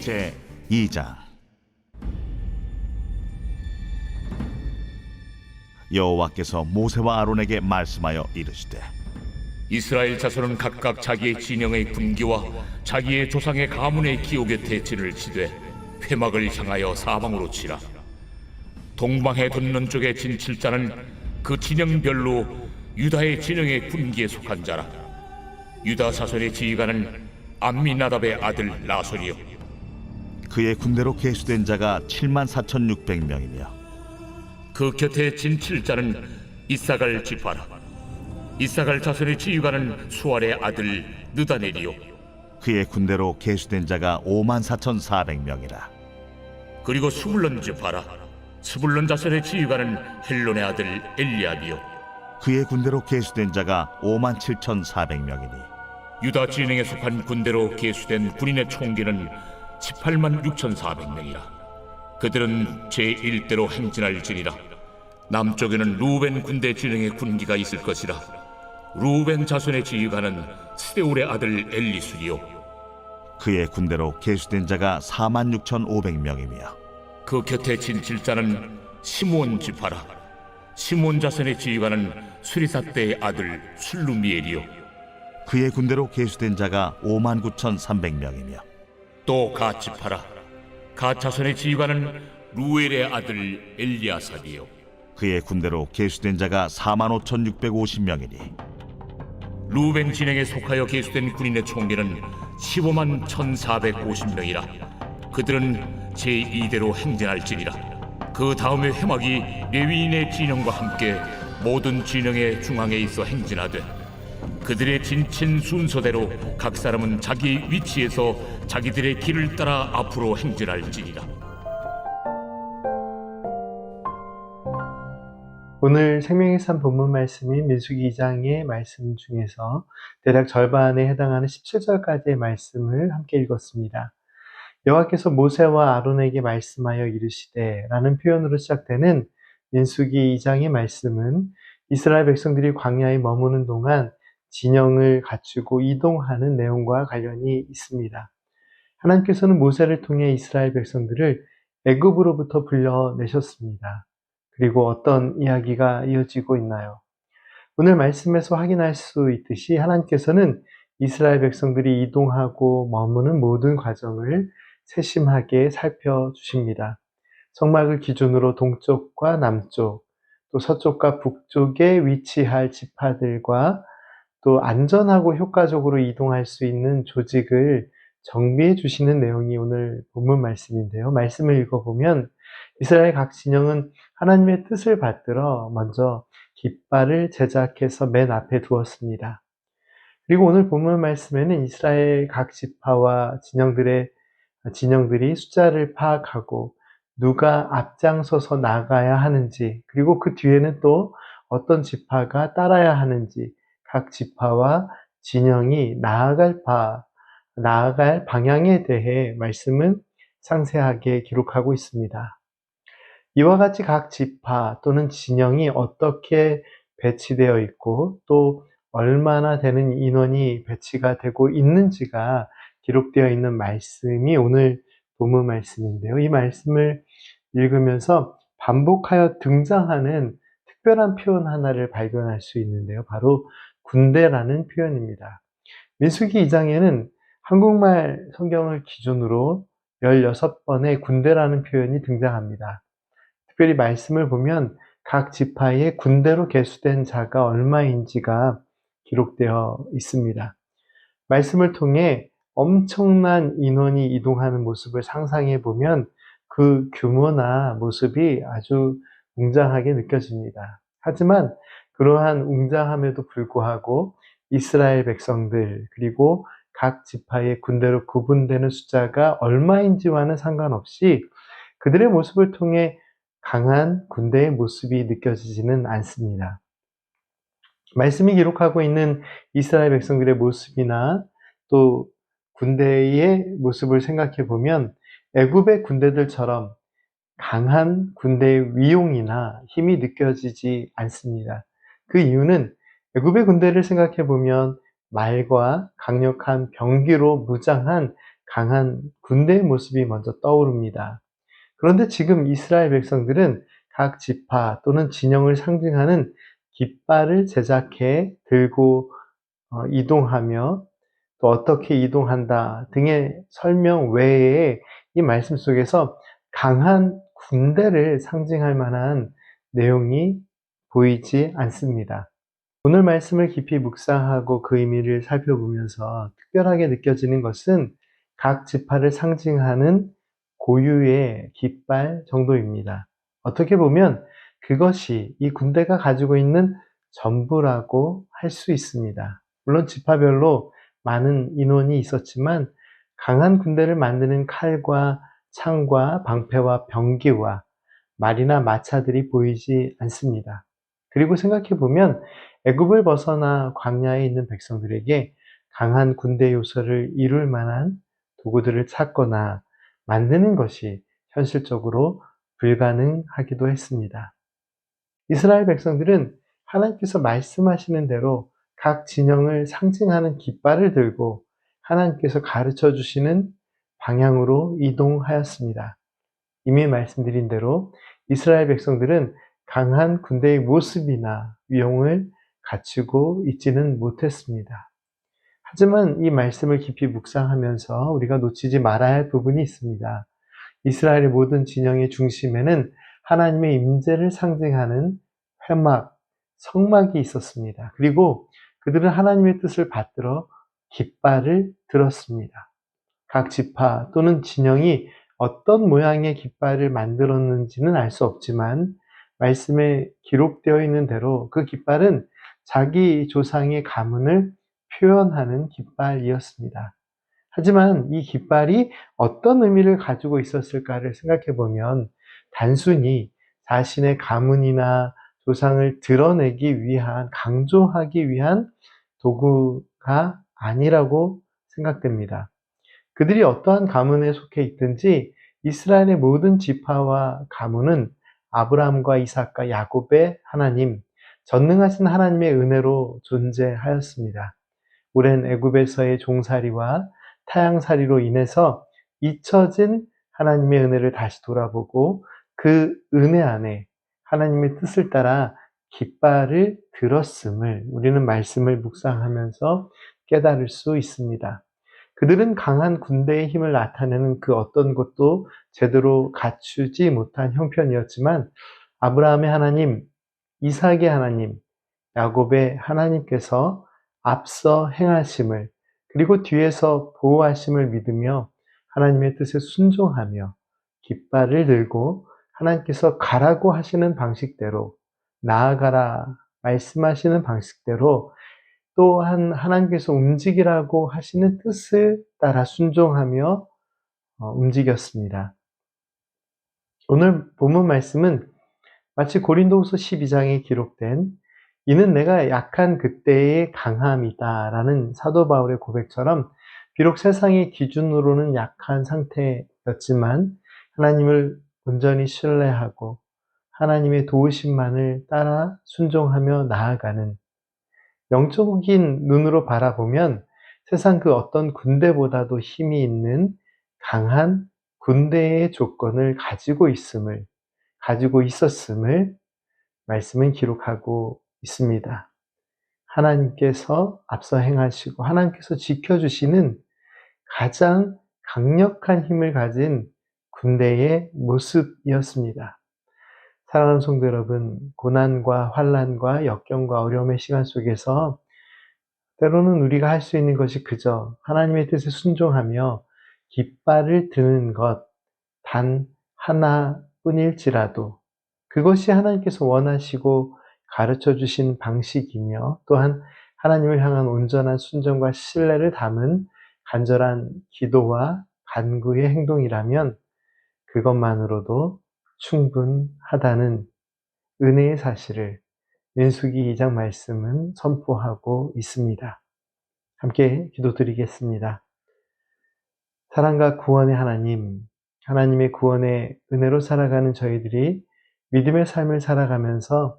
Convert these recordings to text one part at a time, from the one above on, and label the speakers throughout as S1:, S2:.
S1: 제 2장. 여호와께서 모세와 아론에게 말씀하여 이르시되,
S2: 이스라엘 자손은 각각 자기의 진영의 군기와 자기의 조상의 가문의 기호 곁에 진을 치되 회막을 향하여 사방으로 치라. 동방해 돋는 쪽에 진 칠자는 그 진영별로 유다의 진영의 군기에 속한 자라. 유다 자손의 지휘관은 암미나답의 아들 나손이요,
S1: 그의 군대로 계수된 자가 74,600명이며
S2: 그 곁에 진 칠자는 이사갈 지파라. 이사갈 자손의 지휘관은 수알의 아들 느다넬이요,
S1: 그의 군대로 계수된 자가 54,400명이라.
S2: 그리고 스불론 지파라. 스불론 자손의 지휘관은 헬론의 아들 엘리압이요,
S1: 그의 군대로 계수된 자가 57,400명이니
S2: 유다 진영에 속한 군대로 계수된 군인의 총기는 186,400명이라. 그들은 제1대로 행진할지니라. 남쪽에는 루벤 군대 진영의 군기가 있을 것이라. 루벤 자손의 지휘관은 스데울의 아들 엘리술이요,
S1: 그의 군대로 계수된 자가 46,500명이며
S2: 그 곁에 진 칠자는 시므온 지파라. 시므온 자손의 지휘관은 수리사대의 아들 술루미엘이요,
S1: 그의 군대로 계수된 자가 59,300명이며
S2: 또 갓 지파라. 갓 자손의 지휘관은 루엘의 아들 엘리아삽이요,
S1: 그의 군대로 계수된 자가 45,650명이니
S2: 루벤 진영에 속하여 계수된 군인의 총기는 151,450명이라. 그들은 제2대로 행진할지니라. 그 다음에 회막이 레위인의 진영과 함께 모든 진영의 중앙에 있어 행진하되, 그들의 진친 순서대로 각 사람은 자기 위치에서 자기들의 길을 따라 앞으로 행진할지니라.
S3: 오늘 생명의 산 본문 말씀인 민수기 2장의 말씀 중에서 대략 절반에 해당하는 17절까지의 말씀을 함께 읽었습니다. 여호와께서 모세와 아론에게 말씀하여 이르시되 라는 표현으로 시작되는 민수기 2장의 말씀은 이스라엘 백성들이 광야에 머무는 동안 진영을 갖추고 이동하는 내용과 관련이 있습니다. 하나님께서는 모세를 통해 이스라엘 백성들을 애굽으로부터 불러내셨습니다. 그리고 어떤 이야기가 이어지고 있나요? 오늘 말씀에서 확인할 수 있듯이 하나님께서는 이스라엘 백성들이 이동하고 머무는 모든 과정을 세심하게 살펴주십니다. 성막을 기준으로 동쪽과 남쪽, 또 서쪽과 북쪽에 위치할 지파들과 또 안전하고 효과적으로 이동할 수 있는 조직을 정비해 주시는 내용이 오늘 본문 말씀인데요. 말씀을 읽어보면 이스라엘 각 진영은 하나님의 뜻을 받들어 먼저 깃발을 제작해서 맨 앞에 두었습니다. 그리고 오늘 본문 말씀에는 이스라엘 각 지파와 진영들이 숫자를 파악하고 누가 앞장서서 나가야 하는지, 그리고 그 뒤에는 또 어떤 지파가 따라야 하는지, 각 지파와 진영이 나아갈 방향에 대해 말씀은 상세하게 기록하고 있습니다. 이와 같이 각 지파 또는 진영이 어떻게 배치되어 있고 또 얼마나 되는 인원이 배치가 되고 있는지가 기록되어 있는 말씀이 오늘 본문 말씀인데요. 이 말씀을 읽으면서 반복하여 등장하는 특별한 표현 하나를 발견할 수 있는데요. 바로 군대라는 표현입니다. 민수기 2장에는 한국말 성경을 기준으로 16번의 군대라는 표현이 등장합니다. 특별히 말씀을 보면 각 지파의 군대로 계수된 자가 얼마인지가 기록되어 있습니다. 말씀을 통해 엄청난 인원이 이동하는 모습을 상상해 보면 그 규모나 모습이 아주 웅장하게 느껴집니다. 하지만 그러한 웅장함에도 불구하고 이스라엘 백성들 그리고 각 지파의 군대로 구분되는 숫자가 얼마인지와는 상관없이 그들의 모습을 통해 강한 군대의 모습이 느껴지지는 않습니다. 말씀이 기록하고 있는 이스라엘 백성들의 모습이나 또 군대의 모습을 생각해 보면 애굽의 군대들처럼 강한 군대의 위용이나 힘이 느껴지지 않습니다. 그 이유는 애굽의 군대를 생각해 보면 말과 강력한 병기로 무장한 강한 군대의 모습이 먼저 떠오릅니다. 그런데 지금 이스라엘 백성들은 각 지파 또는 진영을 상징하는 깃발을 제작해 들고 이동하며 또 어떻게 이동한다 등의 설명 외에 이 말씀 속에서 강한 군대를 상징할 만한 내용이 보이지 않습니다. 오늘 말씀을 깊이 묵상하고 그 의미를 살펴보면서 특별하게 느껴지는 것은 각 지파를 상징하는 고유의 깃발 정도입니다. 어떻게 보면 그것이 이 군대가 가지고 있는 전부라고 할 수 있습니다. 물론 지파별로 많은 인원이 있었지만 강한 군대를 만드는 칼과 창과 방패와 병기와 말이나 마차들이 보이지 않습니다. 그리고 생각해 보면 애굽을 벗어나 광야에 있는 백성들에게 강한 군대 요소를 이룰 만한 도구들을 찾거나 만드는 것이 현실적으로 불가능하기도 했습니다. 이스라엘 백성들은 하나님께서 말씀하시는 대로 각 진영을 상징하는 깃발을 들고 하나님께서 가르쳐 주시는 방향으로 이동하였습니다. 이미 말씀드린 대로 이스라엘 백성들은 강한 군대의 모습이나 위용을 갖추고 있지는 못했습니다. 하지만 이 말씀을 깊이 묵상하면서 우리가 놓치지 말아야 할 부분이 있습니다. 이스라엘의 모든 진영의 중심에는 하나님의 임재를 상징하는 회막, 성막이 있었습니다. 그리고 그들은 하나님의 뜻을 받들어 깃발을 들었습니다. 각 지파 또는 진영이 어떤 모양의 깃발을 만들었는지는 알 수 없지만 말씀에 기록되어 있는 대로 그 깃발은 자기 조상의 가문을 표현하는 깃발이었습니다. 하지만 이 깃발이 어떤 의미를 가지고 있었을까를 생각해 보면 단순히 자신의 가문이나 조상을 드러내기 위한, 강조하기 위한 도구가 아니라고 생각됩니다. 그들이 어떠한 가문에 속해 있든지 이스라엘의 모든 지파와 가문은 아브라함과 이삭과 야곱의 하나님, 전능하신 하나님의 은혜로 존재하였습니다. 오랜 애굽에서의 종살이와 타향살이로 인해서 잊혀진 하나님의 은혜를 다시 돌아보고 그 은혜 안에 하나님의 뜻을 따라 깃발을 들었음을 우리는 말씀을 묵상하면서 깨달을 수 있습니다. 그들은 강한 군대의 힘을 나타내는 그 어떤 것도 제대로 갖추지 못한 형편이었지만 아브라함의 하나님, 이삭의 하나님, 야곱의 하나님께서 앞서 행하심을 그리고 뒤에서 보호하심을 믿으며 하나님의 뜻에 순종하며 깃발을 들고 하나님께서 가라고 하시는 방식대로 나아가라 말씀하시는 방식대로 또한 하나님께서 움직이라고 하시는 뜻을 따라 순종하며 움직였습니다. 오늘 본문 말씀은 마치 고린도후서 12장에 기록된 이는 내가 약한 그때의 강함이다 라는 사도 바울의 고백처럼 비록 세상의 기준으로는 약한 상태였지만 하나님을 온전히 신뢰하고 하나님의 도우심만을 따라 순종하며 나아가는 영적인 눈으로 바라보면 세상 그 어떤 군대보다도 힘이 있는 강한 군대의 조건을 가지고 있었음을 말씀은 기록하고 있습니다. 하나님께서 앞서 행하시고 하나님께서 지켜주시는 가장 강력한 힘을 가진 군대의 모습이었습니다. 사랑하는 성도 여러분, 고난과 환난과 역경과 어려움의 시간 속에서 때로는 우리가 할 수 있는 것이 그저 하나님의 뜻에 순종하며 깃발을 드는 것 단 하나뿐일지라도 그것이 하나님께서 원하시고 가르쳐 주신 방식이며 또한 하나님을 향한 온전한 순종과 신뢰를 담은 간절한 기도와 간구의 행동이라면 그것만으로도 충분하다는 은혜의 사실을 민수기 2장 말씀은 선포하고 있습니다. 함께 기도드리겠습니다. 사랑과 구원의 하나님, 하나님의 구원의 은혜로 살아가는 저희들이 믿음의 삶을 살아가면서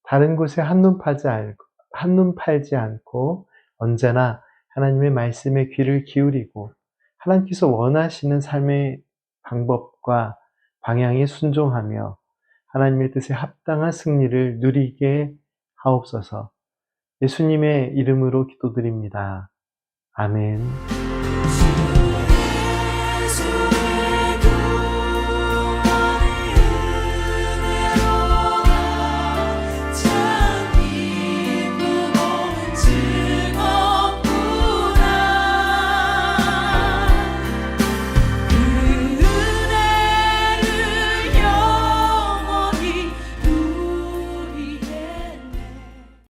S3: 다른 곳에 한눈 팔지 않고 언제나 하나님의 말씀에 귀를 기울이고 하나님께서 원하시는 삶의 방법과 방향에 순종하며 하나님의 뜻에 합당한 승리를 누리게 하옵소서. 예수님의 이름으로 기도드립니다. 아멘.